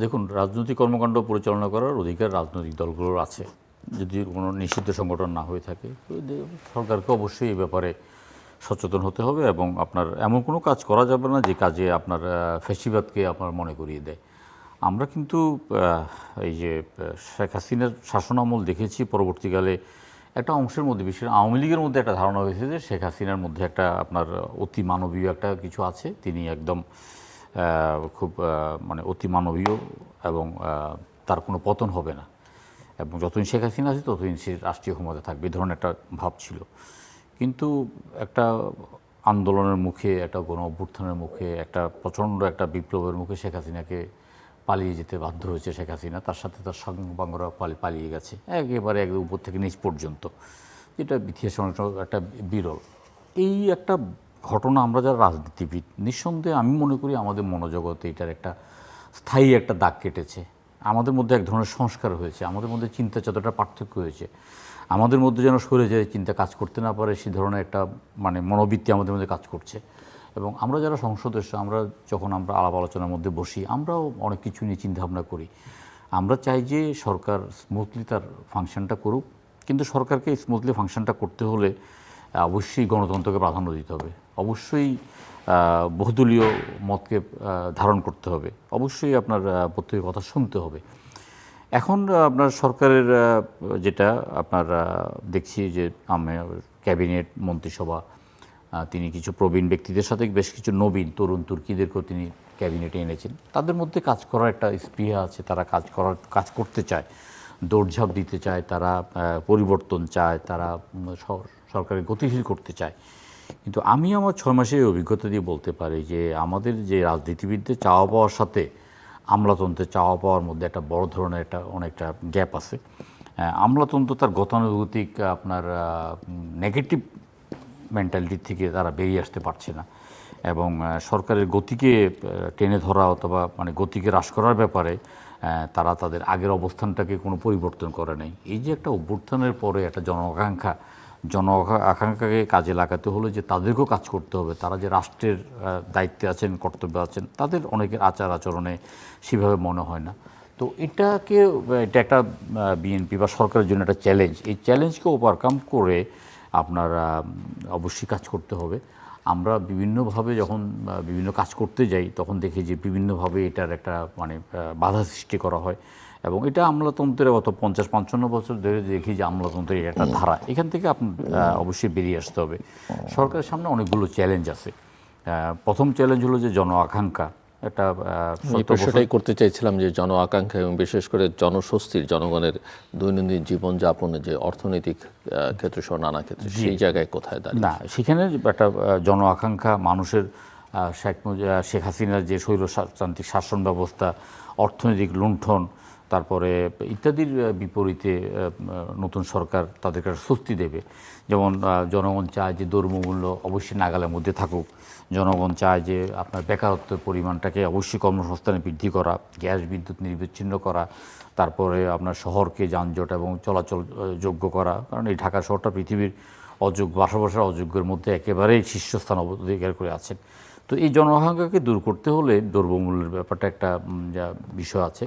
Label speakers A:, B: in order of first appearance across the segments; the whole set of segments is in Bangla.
A: দেখুন, রাজনৈতিক কর্মকাণ্ড পরিচালনা করার অধিকার রাজনৈতিক দলগুলোর আছে, যদি কোনো নিষিদ্ধ সংগঠন না হয়ে থাকে। তো সরকারকে অবশ্যই এই ব্যাপারে সচেতন হতে হবে এবং আপনার এমন কোনো কাজ করা যাবে না যে কাজে আপনার ফ্যাসিবাদকে আপনার মনে করিয়ে দেয়। আমরা কিন্তু এই যে শেখ হাসিনার শাসনামল দেখেছি, পরবর্তীকালে একটা অংশের মধ্যে, বিশেষ আওয়ামী লীগের মধ্যে একটা ধারণা হয়েছে যে শেখ হাসিনার মধ্যে একটা আপনার অতি মানবীয় একটা কিছু আছে, তিনি একদম খুব মানে অতি মানবীয় এবং তার কোনো পতন হবে না, এবং যতদিন শেখ হাসিনা আছে ততদিন সে রাষ্ট্রীয় ক্ষমতা থাকবে, এই ধরনের একটা ভাব ছিল। কিন্তু একটা আন্দোলনের মুখে, একটা গণ অভ্যুত্থানের মুখে, একটা প্রচণ্ড একটা বিপ্লবের মুখে শেখ হাসিনাকে পালিয়ে যেতে বাধ্য হয়েছে শেখ হাসিনা। তার সাথে তার সঙ্গবাঙ্গরা পালিয়ে গেছে একেবারে একদম উপর থেকে নিচ পর্যন্ত, যেটা ইতিহাসে অনেক একটা বিরল। এই একটা ঘটনা আমরা যারা রাজনীতিবিদ, নিঃসন্দেহে আমি মনে করি আমাদের মনোজগতে এটার একটা স্থায়ী একটা দাগ কেটেছে। আমাদের মধ্যে এক ধরনের সংস্কার হয়েছে, আমাদের মধ্যে চিন্তা যতটা পার্থক্য হয়েছে, আমাদের মধ্যে যেন সরে যায়, চিন্তা কাজ করতে না পারে সেই ধরনের একটা মানে মনোবৃত্তি আমাদের মধ্যে কাজ করছে। এবং আমরা যারা সংসদস্য, আমরা যখন আমরা আলাপ আলোচনার মধ্যে বসি, আমরাও অনেক কিছু নিয়ে চিন্তাভাবনা করি। আমরা চাই যে সরকার স্মুথলি তার ফাংশনটা করুক, কিন্তু সরকারকে স্মুথলি ফাংশনটা করতে হলে অবশ্যই গণতন্ত্রকে প্রাধান্য দিতে হবে, অবশ্যই বহুদলীয় মতকে ধারণ করতে হবে, অবশ্যই আপনার প্রত্যেকের কথা শুনতে হবে। এখন আপনার সরকারের যেটা আপনার দেখছি যে ক্যাবিনেট মন্ত্রিসভা, তিনি কিছু প্রবীণ ব্যক্তিদের সাথে বেশ কিছু নবীন তরুণ তুর্কিদেরকেও তিনি ক্যাবিনেটে এনেছেন। তাদের মধ্যে কাজ করার একটা স্পৃহা আছে, তারা কাজ করতে চায়, দৌড়ঝাঁপ দিতে চায়, তারা পরিবর্তন চায়, তারা সরকারের গতিশীল করতে চায়। কিন্তু আমি আমার 6 মাসের অভিজ্ঞতা দিয়ে বলতে পারি যে আমাদের যে রাজনীতিবিদদের চাওয়া পাওয়ার সাথে আমলাতন্ত্রের চাওয়া পাওয়ার মধ্যে একটা বড় ধরনের একটা অনেকটা গ্যাপ আছে। আমলাতন্ত্র তার গতানুগতিক আপনার নেগেটিভ মেন্টালিটি থেকে তারা বেরিয়ে আসতে পারছে না, এবং সরকারের গতিকে টেনে ধরা অথবা মানে গতিকে হ্রাস করার ব্যাপারে তারা তাদের আগের অবস্থানটাকে কোনো পরিবর্তন করে নাই। এই যে একটা অভ্যুত্থানের পরে একটা জন আকাঙ্ক্ষাকে কাজে লাগাতে হলে যে তাদেরকেও কাজ করতে হবে, তারা যে রাষ্ট্রের দায়িত্বে আছেন, কর্তব্যে আছেন, তাদের অনেকের আচার আচরণে সেভাবে মনে হয় না। তো এটা একটা বিএনপি বা সরকারের জন্য একটা চ্যালেঞ্জ। এই চ্যালেঞ্জকে ওভারকাম করে আপনার অবশ্যই কাজ করতে হবে। আমরা বিভিন্নভাবে যখন বিভিন্ন কাজ করতে যাই, তখন দেখি যে বিভিন্নভাবে এটার একটা মানে বাধা সৃষ্টি করা হয়, এবং এটা আমলাতন্ত্রের গত 50-55 বছর ধরে দেখি যে আমলাতন্ত্রের একটা ধারা। এখান থেকে অবশ্যই বেরিয়ে আসতে হবে। সরকারের সামনে অনেকগুলো চ্যালেঞ্জ আছে। প্রথম চ্যালেঞ্জ হলো যে জন আকাঙ্ক্ষা, একটা
B: সেটাই করতে চাইছিলাম যে জন আকাঙ্ক্ষা এবং বিশেষ করে জনস্বস্তির, জনগণের দৈনন্দিন জীবনযাপনে যে অর্থনৈতিক ক্ষেত্রে সহ নানা ক্ষেত্রে সেই জায়গায় কোথায় দাঁড়িয়ে
A: না, সেখানে একটা জন আকাঙ্ক্ষা মানুষের শেখ হাসিনার যে স্বৈরতান্ত্রিক শাসন ব্যবস্থা, অর্থনৈতিক লুণ্ঠন, তারপরে ইত্যাদির বিপরীতে নতুন সরকার তাদেরকে স্বস্তি দেবে। যেমন জনগণ চায় যে দ্রব্যমূল্য অবশ্যই নাগালের মধ্যে থাকুক, জনগণ চায় যে আপনার বেকারত্বের পরিমাণটাকে অবশ্যই কর্মসংস্থানে বৃদ্ধি করা, গ্যাস বিদ্যুৎ নির্বিচ্ছিন্ন করা, তারপরে আপনার শহরকে যানজট এবং চলাচল যোগ্য করা। কারণ এই ঢাকা শহরটা পৃথিবীর বসবাসের অযোগ্যের মধ্যে একেবারেই শীর্ষস্থান অধিকার করে আছেন। তো এই জনআকাঙ্ক্ষাকে দূর করতে হলে দ্রব্যমূল্যের ব্যাপারটা একটা যা বিষয় আছে,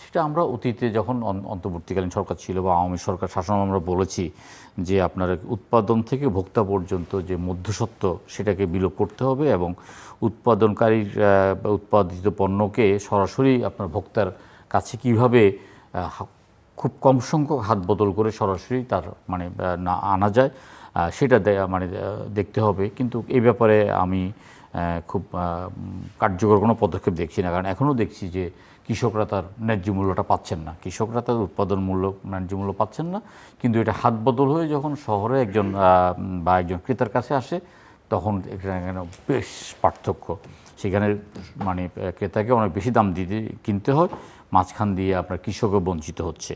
A: সেটা আমরা অতীতে যখন অন্তর্বর্তীকালীন সরকার ছিল বা আওয়ামী সরকার শাসন, আমরা বলেছি যে আপনার উৎপাদন থেকে ভোক্তা পর্যন্ত যে মধ্যস্বত্ব, সেটাকে বিলোপ করতে হবে, এবং উৎপাদনকারীর উৎপাদিত পণ্যকে সরাসরি আপনার ভোক্তার কাছে কীভাবে খুব কম সংখ্যক হাত বদল করে সরাসরি তার মানে না আনা যায়, সেটা মানে দেখতে হবে। কিন্তু এই ব্যাপারে আমি খুব কার্যকর কোনো পদক্ষেপ দেখছি না, কারণ এখনও দেখছি যে কৃষকরা তার ন্যায্য মূল্যটা পাচ্ছেন না, কৃষকরা তার উৎপাদন মূল্য ন্যায্য মূল্য পাচ্ছেন না। কিন্তু এটা হাত বদল হয়ে যখন শহরে একজন বা একজন ক্রেতার কাছে আসে, তখন এখানে বেশ পার্থক্য। সেখানে মানে ক্রেতাকে অনেক বেশি দাম দিতে কিনতে হয়, মাঝখান দিয়ে আপনার কৃষকও বঞ্চিত হচ্ছে।